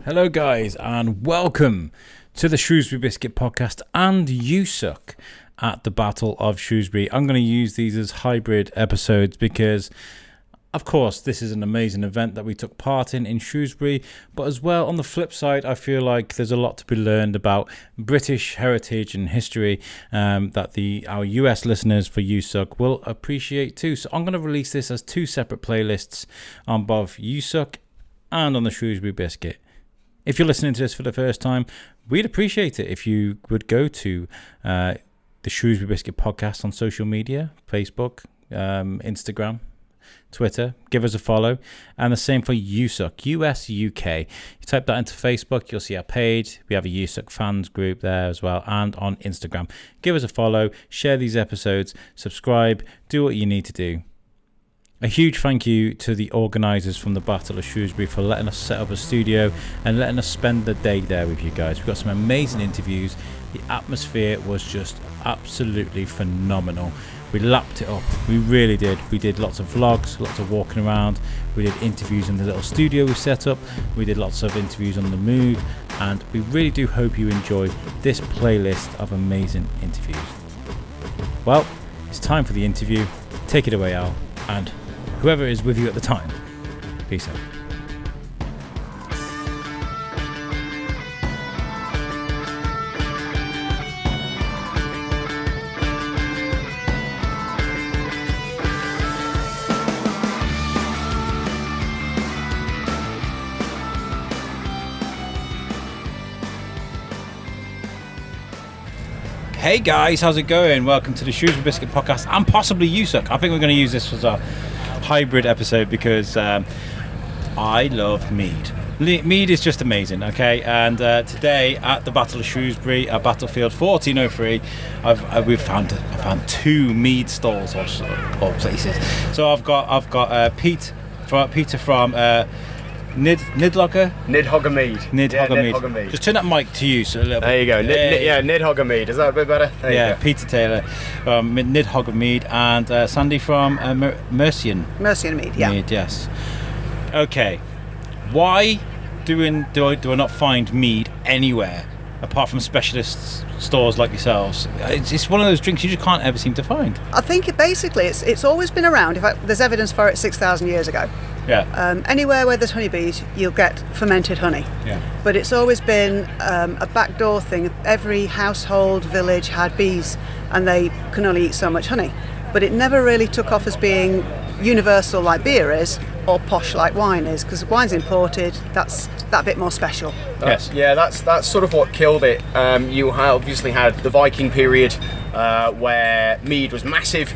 Hello guys and welcome to the Shrewsbury Biscuit podcast and USUC at the Battle of Shrewsbury. I'm going to use these as hybrid episodes because of course this is an amazing event that we took part in Shrewsbury, but as well on the flip side I feel like there's a lot to be learned about British heritage and history that our US listeners for USUC will appreciate too. So I'm going to release this as two separate playlists on both USUC and on the Shrewsbury Biscuit. If you're listening to this for the first time, we'd appreciate it if you would go to the Shrewsbury Biscuit podcast on social media, Facebook, Instagram, Twitter. Give us a follow. And the same for USUC, US, UK. You type that into Facebook, you'll see our page. We have a USUC fans group there as well, and on Instagram. Give us a follow, share these episodes, subscribe, do what you need to do. A huge thank you to the organisers from the Battle of Shrewsbury for letting us set up a studio and letting us spend the day there with you guys. We've got some amazing interviews. The atmosphere was just absolutely phenomenal. We lapped it up. We really did. We did lots of vlogs, lots of walking around. We did interviews in the little studio we set up. We did lots of interviews on the move. And we really do hope you enjoy this playlist of amazing interviews. Well, it's time for the interview. Take it away, Al. And whoever is with you at the time, peace out. Hey guys, how's it going? Welcome to the Shrewsbury Biscuit podcast and possibly USUC. I think we're going to use this as a hybrid episode because I love mead. Mead is just amazing, okay? And today at the Battle of Shrewsbury at Battlefield 1403, I found two mead stalls or places. So I've got Peter from Nidhoggr Mead. Nidhoggr Mead. Just turn that mic to you so a little bit. There you go. Nidhoggr Mead. Is that a bit better? There you go. Peter Taylor, Nidhoggr Mead, and Sandy from Mercian Mead. Yeah. Mead, yes. Okay. Why do I not find mead anywhere apart from specialist stores like yourselves? It's one of those drinks you just can't ever seem to find. I think it's always been around. In fact, there's evidence for it 6,000 years ago. Yeah. Anywhere where there's honeybees, you'll get fermented honey. Yeah. But it's always been a backdoor thing. Every household, village had bees, and they can only eat so much honey. But it never really took off as being universal like beer is, or posh like wine is, because wine's imported. That's that bit more special. Yes. Yeah, that's sort of what killed it. You obviously had the Viking period where mead was massive.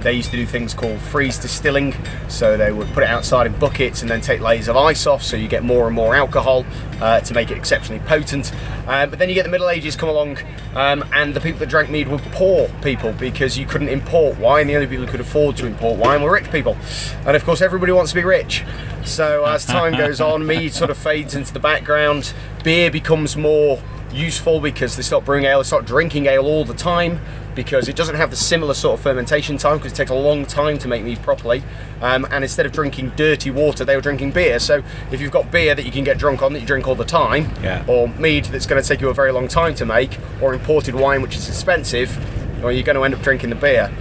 They used to do things called freeze distilling, so they would put it outside in buckets and then take layers of ice off, so you get more and more alcohol to make it exceptionally potent. But then you get the Middle Ages come along, and the people that drank mead were poor people because you couldn't import wine. The only people who could afford to import wine were rich people, and of course everybody wants to be rich. So as time goes on, mead sort of fades into the background. Beer becomes more useful because they start brewing ale, they start drinking ale all the time, because it doesn't have the similar sort of fermentation time, because it takes a long time to make mead properly. And instead of drinking dirty water, they were drinking beer. So if you've got beer that you can get drunk on, that you drink all the time, or mead that's going to take you a very long time to make, or imported wine which is expensive, or you're going to end up drinking the beer.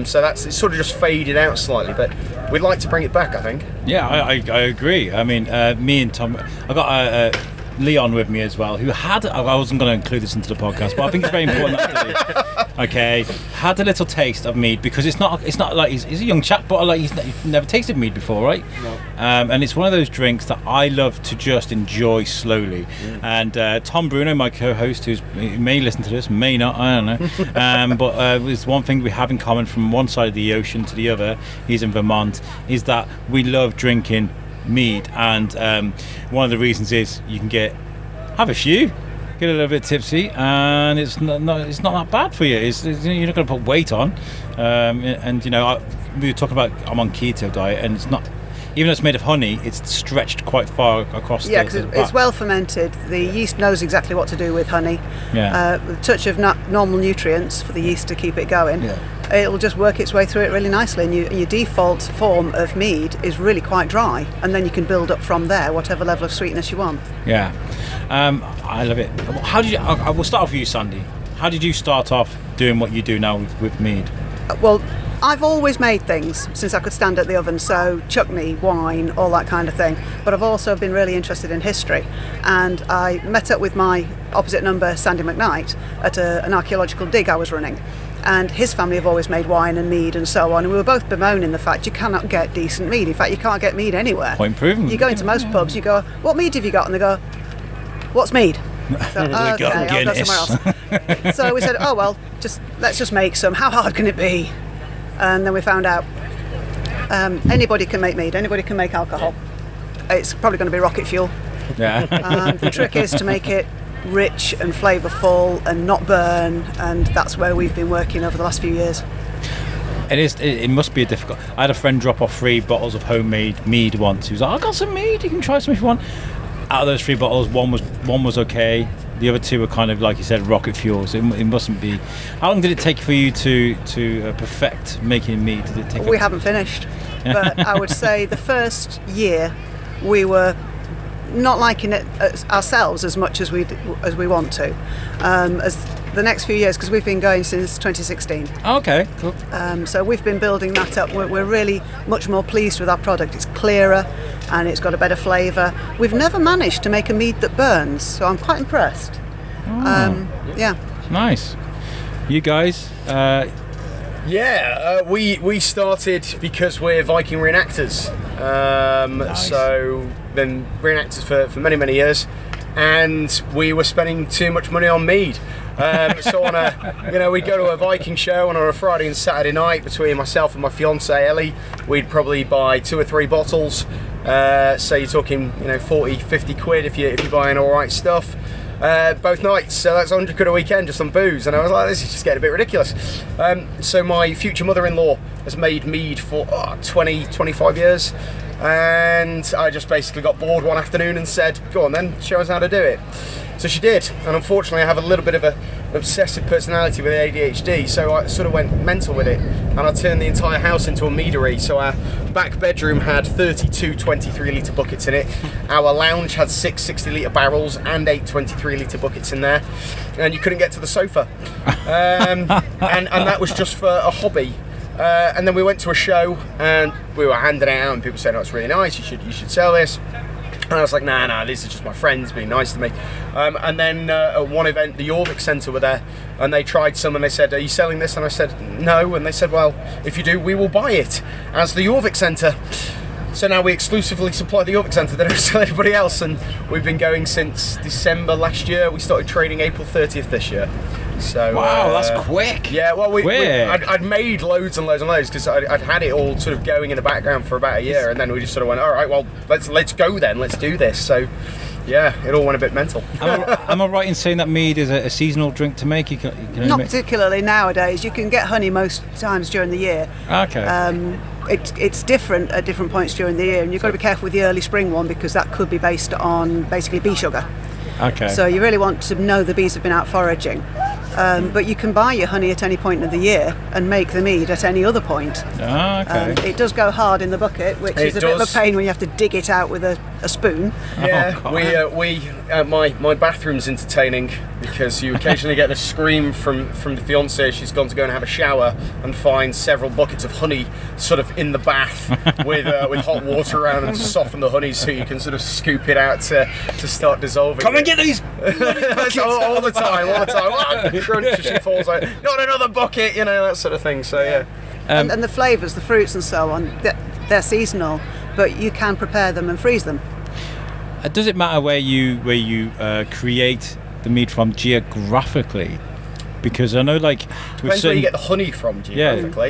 So it's sort of just faded out slightly, but we'd like to bring it back, I think. Yeah, I agree. I mean, me and Tom, I got Leon with me as well, who had, I wasn't going to include this into the podcast, but I think it's very important that I do. Okay, had a little taste of mead, because it's not like he's a young chap, but like he's never tasted mead before, right? No. And it's one of those drinks that I love to just enjoy slowly. And Tom Bruno, my co-host, who may listen to this, may not, I don't know, but there's one thing we have in common from one side of the ocean to the other, he's in Vermont, is that we love drinking mead. And one of the reasons is you can have a few, get a little bit tipsy, and it's not that bad for you. You're not going to put weight on, and we were talking about I'm on keto diet, and it's not. even though it's made of honey, it's stretched quite far across. Yeah, because it's well fermented. The yeast knows exactly what to do with honey. Yeah. With a touch of normal nutrients for the yeast to keep it going. Yeah. It'll just work its way through it really nicely, and your default form of mead is really quite dry, and then you can build up from there, whatever level of sweetness you want. Yeah, I love it. How did you? I will start off with you, Sandy. How did you start off doing what you do now with mead? Well, I've always made things since I could stand at the oven, so chutney, wine, all that kind of thing. But I've also been really interested in history, and I met up with my opposite number, Sandy McKnight, at an archaeological dig I was running. And his family have always made wine and mead and so on, and we were both bemoaning the fact you cannot get decent mead. In fact, you can't get mead anywhere. Point proven. You go into most pubs, you go, what mead have you got? And they go, what's mead? So, okay, I'll go somewhere else. So we said, oh well, let's just make some. How hard can it be? And then we found out anybody can make mead, anybody can make alcohol. It's probably going to be rocket fuel. Yeah. The trick is to make it rich and flavourful and not burn, and that's where we've been working over the last few years. It must be a difficult. I had a friend drop off 3 bottles of homemade mead once. He was like, I got some mead, you can try some if you want. Out of those 3 bottles, one was okay. The other 2 were kind of, like you said, rocket fuels. It mustn't be. How long did it take for you to perfect making mead? Did it take? We haven't finished, but I would say the first year we were not liking it ourselves as much as we want to. As the next few years, because we've been going since 2016. Okay, cool. So we've been building that up. We're really much more pleased with our product. It's clearer and it's got a better flavour. We've never managed to make a mead that burns, so I'm quite impressed. Yeah. Nice. You guys? We started because we're Viking reenactors. Nice. So been reenactors for many years, and we were spending too much money on mead. So we'd go to a Viking show, and on a Friday and Saturday night, between myself and my fiancée Ellie, we'd probably buy 2 or 3 bottles. So you're talking 40, 50 quid if you're buying all right stuff. Both nights, so that's 100 quid a weekend just on booze, and I was like, this is just getting a bit ridiculous. So my future mother-in-law has made mead for 25 years, and I just basically got bored one afternoon and said, go on then, show us how to do it. So she did, and unfortunately I have a little bit of an obsessive personality with ADHD, so I sort of went mental with it, and I turned the entire house into a meadery. So our back bedroom had 32 23-litre buckets in it, our lounge had 6 60-litre barrels and 8 23-litre buckets in there, and you couldn't get to the sofa. And that was just for a hobby. And then we went to a show, and we were handing it out, and people said, oh, it's really nice, you should sell this. And I was like, nah, this is just my friends being nice to me. And then at one event, the Jorvik Centre were there, and they tried some, and they said, are you selling this? And I said, no. And they said, well, if you do, we will buy it as the Jorvik Centre. So now we exclusively supply the Jorvik Centre. They don't sell anybody else, and we've been going since December last year. We started trading April 30th this year. So wow, that's quick. Yeah, well, I'd made loads and loads and loads because I'd had it all sort of going in the background for about a year, and then we just sort of went, all right, well, let's go then, let's do this. So yeah, it all went a bit mental. Am I right in saying that mead is a seasonal drink to make? You can Not particularly nowadays. You can get honey most times during the year. Okay. It's different at different points during the year, and you've got to be careful with the early spring one because that could be based on basically bee sugar. Okay. So you really want to know the bees have been out foraging. But you can buy your honey at any point of the year and make the mead at any other point. Okay. It does go hard in the bucket, which is a bit of a pain when you have to dig it out with a spoon. Yeah, my bathroom's entertaining because you occasionally get a scream from the fiancée. She's gone to go and have a shower and finds several buckets of honey sort of in the bath with hot water around and to soften the honey so you can sort of scoop it out to start dissolving. Come and get these! all the time. Oh, crunch, she falls out. Not another bucket, that sort of thing. So yeah. And the flavours, the fruits and so on, they're seasonal, but you can prepare them and freeze them. Does it matter where you create the mead from geographically? Because I know, like, depends where you get the honey from geographically.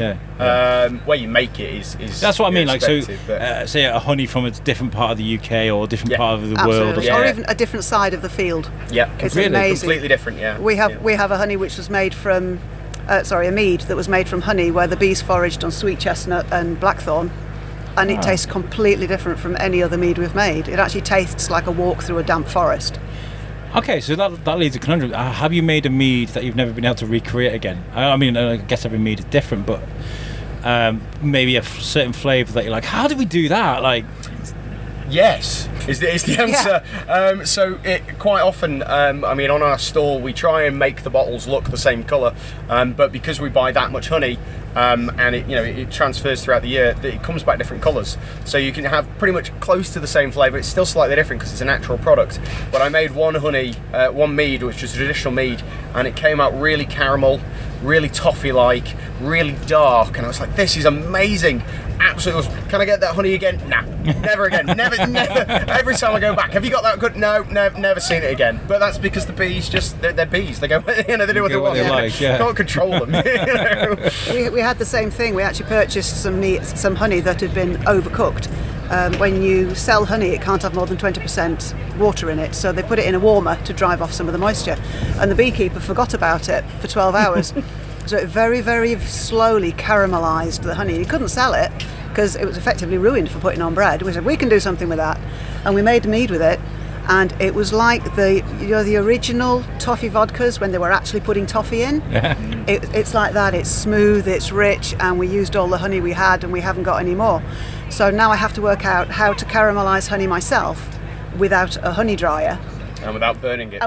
Where you make it is that's what I mean. Like, so but say a honey from a different part of the UK or a different part of the world, or even a different side of the field. Yeah, it's really? amazing. Completely different. Yeah, we have a honey which was made from, a mead that was made from honey where the bees foraged on sweet chestnut and blackthorn, and it tastes completely different from any other mead we've made. It actually tastes like a walk through a damp forest. Okay, so that leads a conundrum. Have you made a mead that you've never been able to recreate again? I mean, I guess every mead is different, but maybe a certain flavour that you're like, how did we do that? Like, yes, is the answer. Yeah. So quite often, I mean, on our stall, we try and make the bottles look the same colour, but because we buy that much honey, and it transfers throughout the year, it comes back different colours. So you can have pretty much close to the same flavour. It's still slightly different because it's a natural product. But I made one mead, which was a traditional mead, and it came out really caramel, really toffee-like, really dark, and I was like, this is amazing. Absolutely awesome. Can I get that honey again? Nah, never again. never. Every time I go back, have you got that good? No, never seen it again. But that's because the bees they're bees. They go, they do what they want. Can't control them. We had the same thing. We actually purchased some honey that had been overcooked. When you sell honey, it can't have more than 20% water in it, so they put it in a warmer to drive off some of the moisture. And the beekeeper forgot about it for 12 hours. So it very, very slowly caramelised the honey. He couldn't sell it because it was effectively ruined for putting on bread. We said, we can do something with that. And we made mead with it. And it was like the original toffee vodkas when they were actually putting toffee in. It's like that. It's smooth, it's rich, and we used all the honey we had, and we haven't got any more. So now I have to work out how to caramelise honey myself without a honey dryer. And without burning it.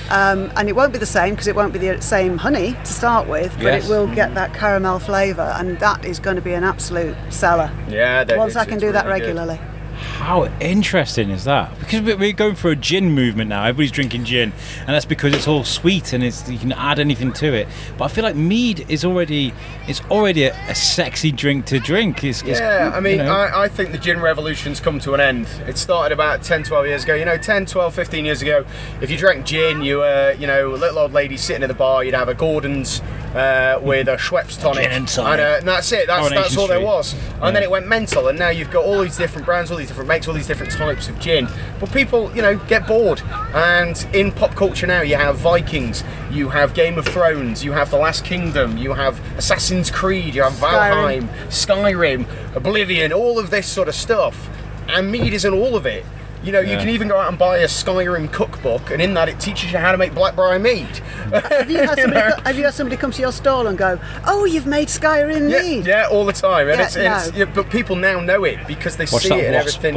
And it won't be the same because it won't be the same honey to start with, but it will get that caramel flavour, and that is going to be an absolute seller. Yeah, once I can do that regularly. Good. How interesting is that? Because we're going through a gin movement now. Everybody's drinking gin, and that's because it's all sweet and you can add anything to it. But I feel like mead is already a sexy drink to drink. I think the gin revolution's come to an end. It started about 10, 12 years ago. 10, 12, 15 years ago, if you drank gin, you were, a little old lady sitting at the bar. You'd have a Gordon's with a Schweppes tonic, gin and tonic. And that's it. That's all there was. And then it went mental, and now you've got all these different brands, all these different makes, all these different types of gin. But people, get bored. And in pop culture now, you have Vikings, you have Game of Thrones, you have The Last Kingdom, you have Assassin's Creed, you have Valheim, Skyrim, Oblivion, all of this sort of stuff. And mead isn't all of it. You can even go out and buy a Skyrim cookbook, and in that it teaches you how to make blackberry mead. Have you had somebody come to your stall and go, "Oh, you've made Skyrim mead"? Yeah, all the time. And but people now know it because they see it in everything.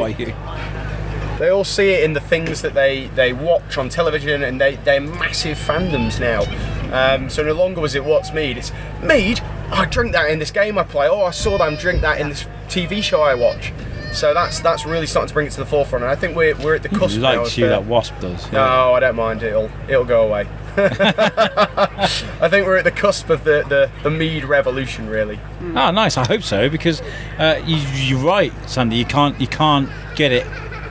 They all see it in the things that they watch on television, and they're massive fandoms now. So no longer was it what's mead, it's mead. Oh, I drink that in this game I play. Oh, I saw them drink that in this TV show I watch. So that's really starting to bring it to the forefront, and I think we're at the cusp now. Likes you, that wasp does. Yeah. No, I don't mind. It'll go away. I think we're at the cusp of the mead revolution, really. Oh, nice. I hope so, because you're right, Sandy. You can't get it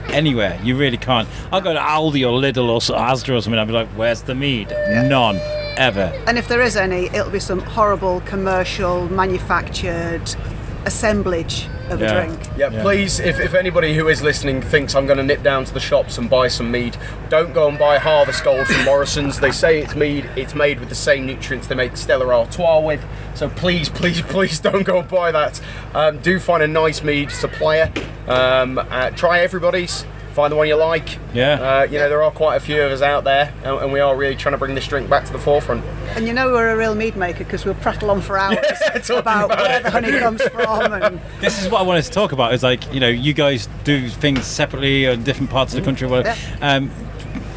anywhere. You really can't. I'll go to Aldi or Lidl or Asda or something. I'll be like, "Where's the mead?" Yeah. None. Ever. And if there is any, it'll be some horrible commercial manufactured assemblage of a drink. Yeah, please, if anybody who is listening thinks I'm going to nip down to the shops and buy some mead, don't go and buy Harvest Gold from Morrison's. They say it's mead, it's made with the same nutrients they make Stella Artois with, so please don't go and buy that. Do find a nice mead supplier. Try everybody's. Find the one you like. Yeah. There are quite a few of us out there, and we are really trying to bring this drink back to the forefront. And we're a real mead maker because we'll prattle on for hours about where the honey comes from. And this is what I wanted to talk about. Is like, you guys do things separately in different parts of the country. Yeah.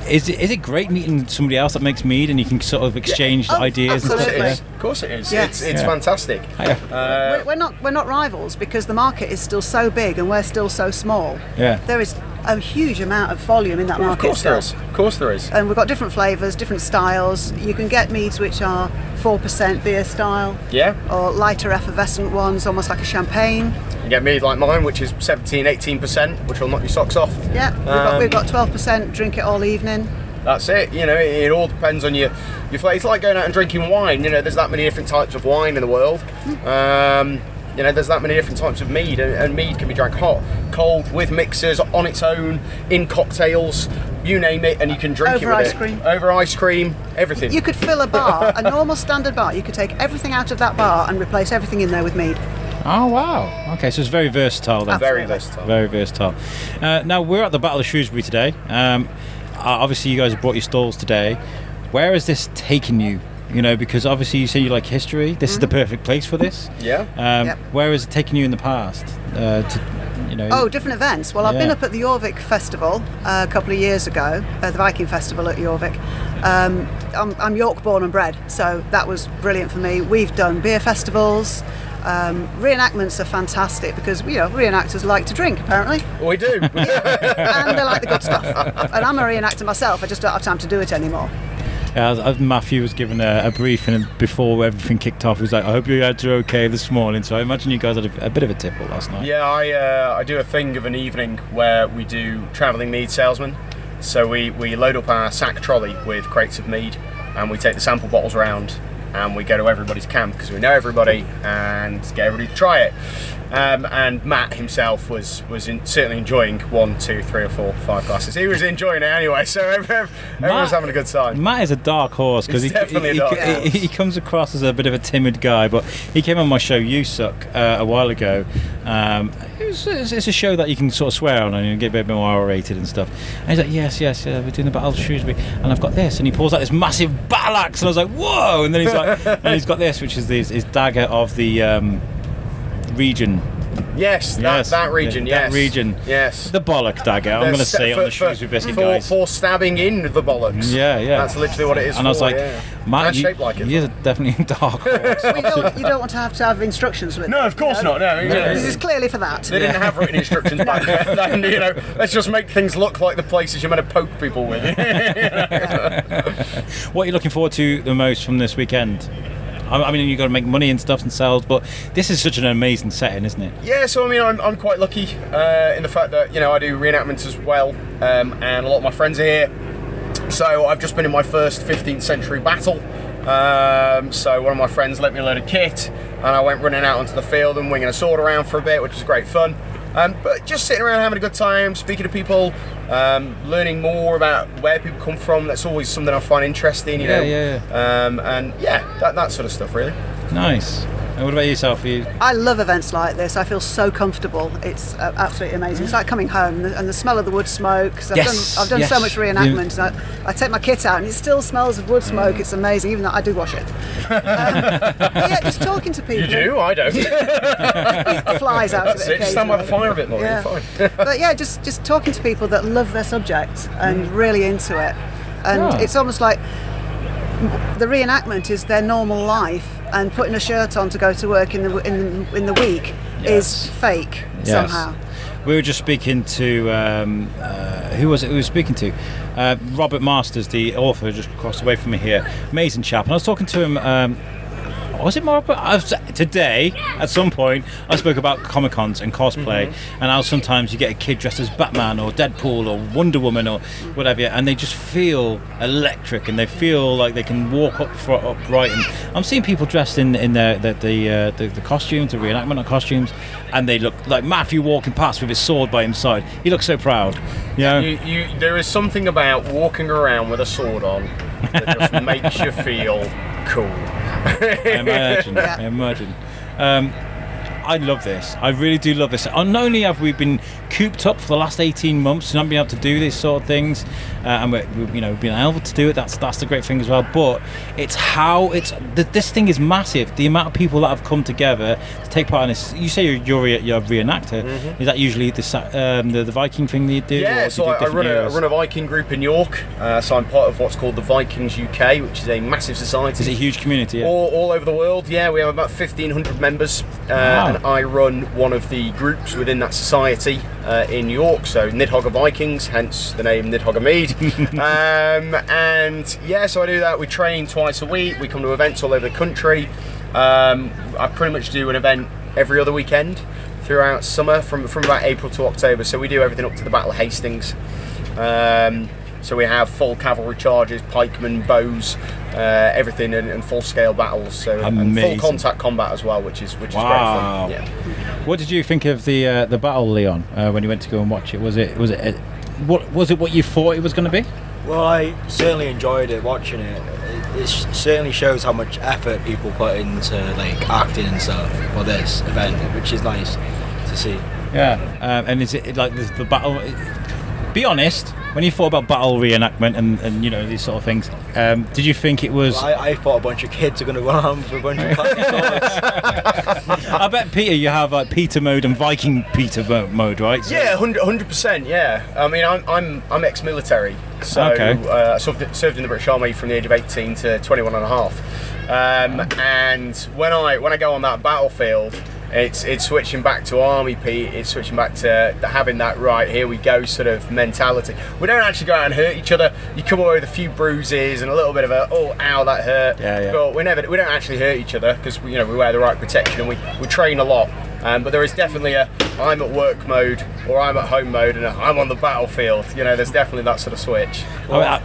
Is it great meeting somebody else that makes mead and you can sort of exchange ideas and stuff? Of course it is. Yes. It's fantastic. We're not rivals because the market is still so big and we're still so small. Yeah. There is a huge amount of volume in that market. Of course there is. And we've got different flavours, different styles. You can get meads which are 4% beer style. Yeah. Or lighter effervescent ones, almost like a champagne. You get mead like mine, which is 17-18%, which will knock your socks off. Yeah, we've got 12%, drink it all evening. That's it. It all depends on your flavour. It's like going out and drinking wine. There's that many different types of wine in the world. There's that many different types of mead, and mead can be drank hot, cold, with mixers, on its own, in cocktails, you name it, and you can drink over it with ice cream. Over ice cream, everything. You could fill a bar, a normal standard bar. You could take everything out of that bar and replace everything in there with mead. Oh, wow. Okay, so it's very versatile then. Very versatile. Very versatile. Now, we're at the Battle of Shrewsbury today. Obviously, you guys have brought your stalls today. Where has this taken you? You know, because obviously you say you like history. This is the perfect place for this. Yeah. Where has it taken you in the past? Different events. Well, I've been up at the Jorvik Festival a couple of years ago, the Viking Festival at Jorvik. I'm York born and bred, so that was brilliant for me. We've done beer festivals. Reenactments are fantastic because reenactors like to drink, apparently. We do. And they like the good stuff. And I'm a reenactor myself. I just don't have time to do it anymore. Matthew was given a briefing before everything kicked off. He was like, I hope you guys are okay this morning. So I imagine you guys had a bit of a tipple last night. Yeah, I do a thing of an evening where we do travelling mead salesmen. So we load up our sack trolley with crates of mead and we take the sample bottles around and we go to everybody's camp because we know everybody and get everybody to try it. And Matt himself was certainly enjoying 1, 2, 3 or 4, 5 glasses. He was enjoying it anyway, so everyone's having a good time. Matt is a dark horse because he comes across as a bit of a timid guy, but he came on my show You Suck a while ago. It's a show that you can sort of swear on and you get a bit more R-rated and stuff. And he's like, yes, we're doing the Battle of Shrewsbury, and I've got this, and he pulls out this massive battle axe, and I was like, whoa! And then he's like, and he's got this, which is his dagger of the region. Yes, that region, That region. Yes. The bollock dagger. I'm going to say it on the Shrewsbury Biscuit, guys. For stabbing in the bollocks. Yeah. That's literally what it is. And I was like, Matt, shaped like it. You're definitely a dark horse. You don't want to have instructions with it. No, of course not. No. This is clearly for that. They didn't have written instructions back then. Let's just make things look like the places you're meant to poke people with. What are you looking forward to the most from this weekend? I mean, you've got to make money and stuff and sales, but this is such an amazing setting, isn't it? Yeah, so I mean, I'm quite lucky in the fact that, I do reenactments as well, and a lot of my friends are here. So I've just been in my first 15th century battle. So one of my friends lent me a load of kit, and I went running out onto the field and winging a sword around for a bit, which was great fun. But just sitting around having a good time, speaking to people, learning more about where people come from. That's always something I find interesting, you know. And that sort of stuff, really. Nice. And what about yourself? I love events like this. I feel so comfortable. It's absolutely amazing. It's like coming home and the smell of the wood smoke. I've done so much reenactment. I take my kit out and it still smells of wood smoke. It's amazing, even though I do wash it. Just talking to people. You do? I don't. Beat the flies out of it. Just stand by the fire a bit more. Yeah. You're fine. But yeah, just talking to people that love their subject and really into it. And it's almost like the reenactment is their normal life, and putting a shirt on to go to work in the week is fake somehow. We were just speaking to who was it? We were speaking to Robert Masters, the author, just across the way from me here. Amazing chap. And I was talking to him. Was it more? Today, at some point, I spoke about Comic-Cons and cosplay, and how sometimes you get a kid dressed as Batman or Deadpool or Wonder Woman or whatever, and they just feel electric, and they feel like they can walk upright. And I'm seeing people dressed in the costumes, the reenactment costumes, and they look like Matthew walking past with his sword by his side. He looks so proud. You know? There is something about walking around with a sword on that just makes you feel cool. I imagine. I love this. I really do love this. Not only have we been cooped up for the last 18 months and not been able to do these sort of things, and we've been able to do it. That's the great thing as well. But it's this thing is massive. The amount of people that have come together to take part in this. You say you're a reenactor. Is that usually the Viking thing that you do? Yeah, so I run a Viking group in York. So I'm part of what's called the Vikings UK, which is a massive society. It's a huge community. Yeah. All over the world. Yeah, we have about 1,500 members. And I run one of the groups within that society in York, so Nidhoggr Vikings, hence the name Nidhoggr Mead. And yeah, so I do that. We train twice a week. We come to events all over the country. I pretty much do an event every other weekend throughout summer from about April to October. So we do everything up to the Battle of Hastings. So we have full cavalry charges, pikemen, bows, everything, and full-scale battles. So and full contact combat as well, which is great fun. Yeah. What did you think of the battle, Leon, when you went to go and watch it? Was it what you thought it was going to be? Well, I certainly enjoyed it, watching it. It certainly shows how much effort people put into like acting and stuff for this event, which is nice to see. Yeah, and is it like the battle? Be honest, when you thought about battle reenactment and you know these sort of things, did you think it was? Well, I thought a bunch of kids are going to run around with a bunch of classic swords. I bet, Peter, you have like Peter mode and Viking Peter mode, right? So, Yeah, 100%. Yeah, I mean, I'm ex-military, so I served in the British Army from the age of 18 to 21 and a half. And when I go on that battlefield, it's switching back to army, Pete. It's switching back to having that right here we go sort of mentality. We don't actually go out and hurt each other. You come away with a few bruises and a little bit of a ow that hurt. Yeah. But we don't actually hurt each other because we wear the right protection and we train a lot. But there is definitely a I'm at work mode or I'm at home mode and I'm on the battlefield. There's definitely that sort of switch. After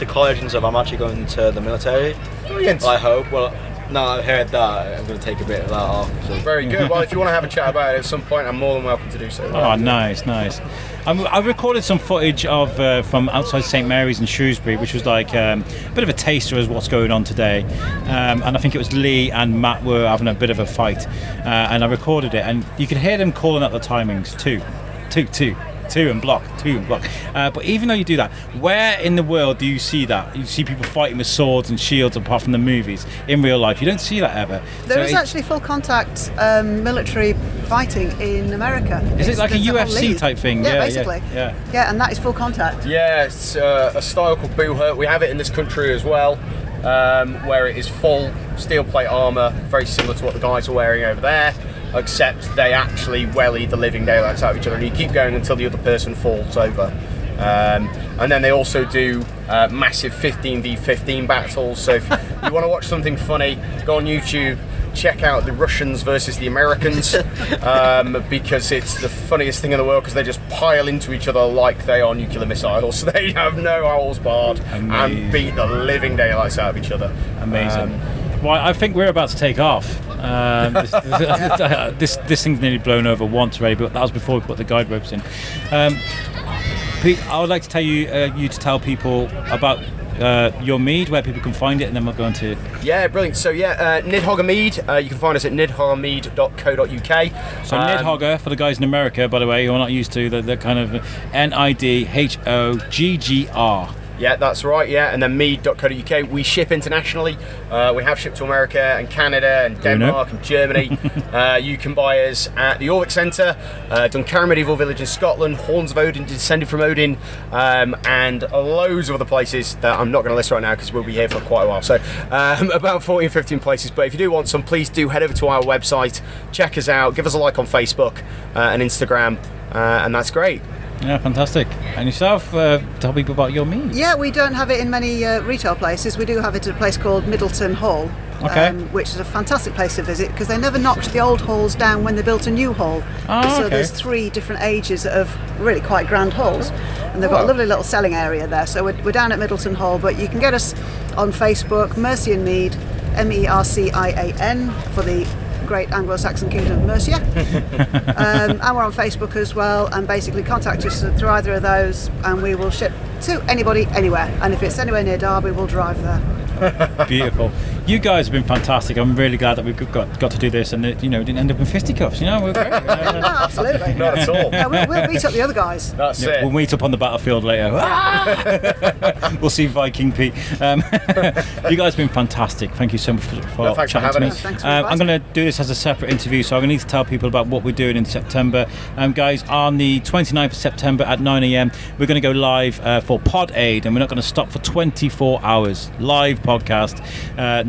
college and stuff, I'm actually going to the military. Brilliant. I hope. Well, now I've heard that, I'm going to take a bit of that off. So. Very good. Well, if you want to have a chat about it at some point, I'm more than welcome to do so. Oh, nice. I recorded some footage of from outside St Mary's in Shrewsbury, which was like a bit of a taster of what's going on today. And I think it was Lee and Matt were having a bit of a fight, and I recorded it, and you could hear them calling out the timings two and block. But even though you do that, where in the world do you see that? You see people fighting with swords and shields apart from the movies. In real life, you don't see that ever. There is actually full contact military fighting in America. Is it like a UFC type thing? Yeah, basically. Yeah, and that is full contact. Yeah, it's a style called Boohurt. We have it in this country as well, where it is full steel plate armour, very similar to what the guys are wearing over there, except they actually welly the living daylights out of each other, and you keep going until the other person falls over. And then they also do massive 15v15 battles, so if you want to watch something funny, go on YouTube, check out the Russians versus the Americans, because it's the funniest thing in the world, because they just pile into each other like they are nuclear missiles. They have no holes barred. Amazing. And beat the living daylights out of each other. Amazing. Well, I think we're about to take off. This thing's nearly blown over once already, but that was before we put the guide ropes in. Pete, I would like to tell you to tell people about your mead, where people can find it, and then we'll go on to... Yeah, brilliant. So Nidhoggr Mead, you can find us at nidhoggrmead.co.uk. So Nidhoggr, for the guys in America, by the way, who are not used to the kind of Nidhoggr. Yeah, that's right, yeah. And then mead.co.uk. We ship internationally. We have shipped to America and Canada and Denmark and Germany. You can buy us at the Orvic Centre, Duncarron Medieval Village in Scotland, Horns of Odin, descended from Odin, and loads of other places that I'm not going to list right now because we'll be here for quite a while. So about 14, 15 places. But if you do want some, please do head over to our website, check us out, give us a like on Facebook and Instagram, and that's great. Yeah, fantastic. And yourself, tell people about your mead. Yeah, we don't have it in many retail places. We do have it at a place called Middleton Hall, which is a fantastic place to visit because they never knocked the old halls down when they built a new hall. So there's 3 different ages of really quite grand halls, and they've got a lovely little selling area there. So we're down at Middleton Hall, but you can get us on Facebook, Mercian Mead, Mercian, for the great Anglo-Saxon kingdom of Mercia. And we're on Facebook as well, and basically contact us through either of those and we will ship to anybody, anywhere. And if it's anywhere near Derby, we'll drive there. Beautiful. You guys have been fantastic. I'm really glad that we've got to do this, and it, didn't end up in fisticuffs. We're great. No, absolutely. Not at all. No, we'll beat up the other guys. That's it. We'll meet up on the battlefield later. We'll see Viking Pete. You guys have been fantastic. Thank you so much for chatting to me. I'm going to do this as a separate interview, so I'm going to need to tell people about what we're doing in September. Guys, on the 29th of September at 9 a.m, we're going to go live for Pod Aid, and we're not going to stop for 24 hours. Live podcast.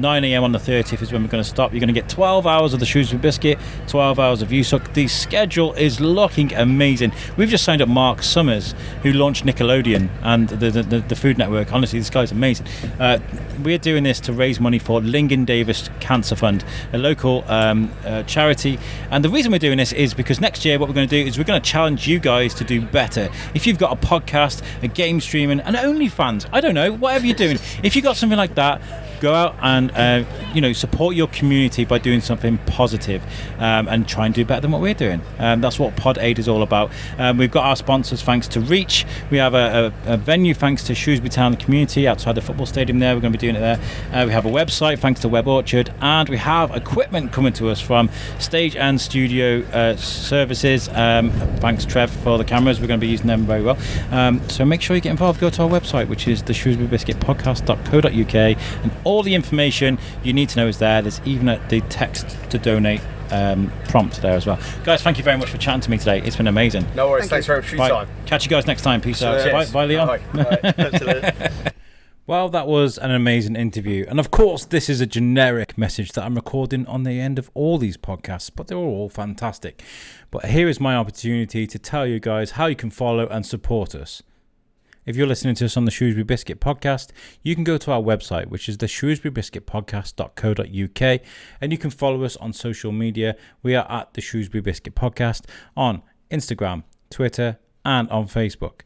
9 a.m. on the 30th is when we're going to stop. You're going to get 12 hours of the Shrewsbury Biscuit, 12 hours of USUC. The schedule is looking amazing. We've just signed up Mark Summers, who launched Nickelodeon and the Food Network. Honestly, this guy's amazing. We're doing this to raise money for Lingen Davis Cancer Fund, a local charity. And the reason we're doing this is because next year what we're going to do is we're going to challenge you guys to do better. If you've got a podcast, a game streaming, an OnlyFans, I don't know, whatever you're doing, if you've got something like that, go out and support your community by doing something positive, and try and do better than what we're doing. That's what Pod Aid is all about. We've got our sponsors thanks to Reach. We have a venue thanks to Shrewsbury Town community outside the football stadium there. We're going to be doing it there. We have a website thanks to Web Orchard, and we have equipment coming to us from Stage and Studio Services. Thanks Trev for the cameras. We're going to be using them very well. So make sure you get involved. Go to our website, which is the shrewsburybiscuitpodcast.co.uk, and all the information you need to know is there. There's even the text to donate prompt there as well. Guys, thank you very much for chatting to me today. It's been amazing. No worries. Thanks very much for your time. Catch you guys next time. Peace out. Bye, Leon. Bye. Well, that was an amazing interview. And of course, this is a generic message that I'm recording on the end of all these podcasts, but they're all fantastic. But here is my opportunity to tell you guys how you can follow and support us. If you're listening to us on the Shrewsbury Biscuit podcast, you can go to our website, which is the shrewsburybiscuitpodcast.co.uk, and you can follow us on social media. We are at the Shrewsbury Biscuit Podcast on Instagram, Twitter, and on Facebook.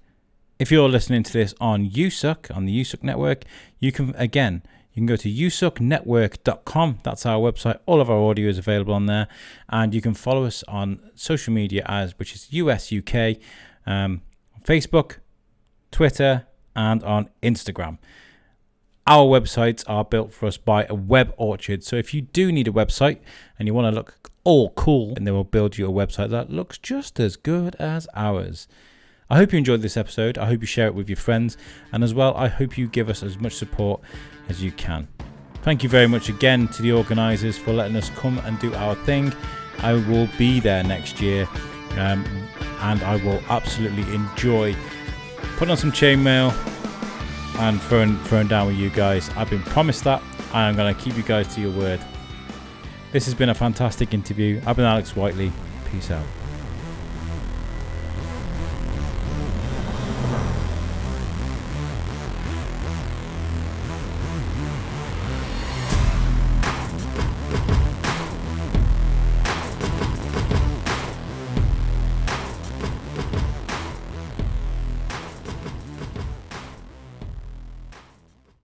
If you're listening to this on USUK, on the USUK network, you can go to usuknetwork.com. That's our website. All of our audio is available on there, and you can follow us on social media which is USUK, Facebook, Twitter, and on Instagram. Our websites are built for us by a Web Orchard. So if you do need a website and you want to look all cool, and they will build you a website that looks just as good as ours. I hope you enjoyed this episode. I hope you share it with your friends. And as well, I hope you give us as much support as you can. Thank you very much again to the organisers for letting us come and do our thing. I will be there next year, and I will absolutely enjoy putting on some chainmail and throwing down with you guys. I've been promised that. I am going to keep you guys to your word. This has been a fantastic interview. I've been Alex Whiteley. Peace out.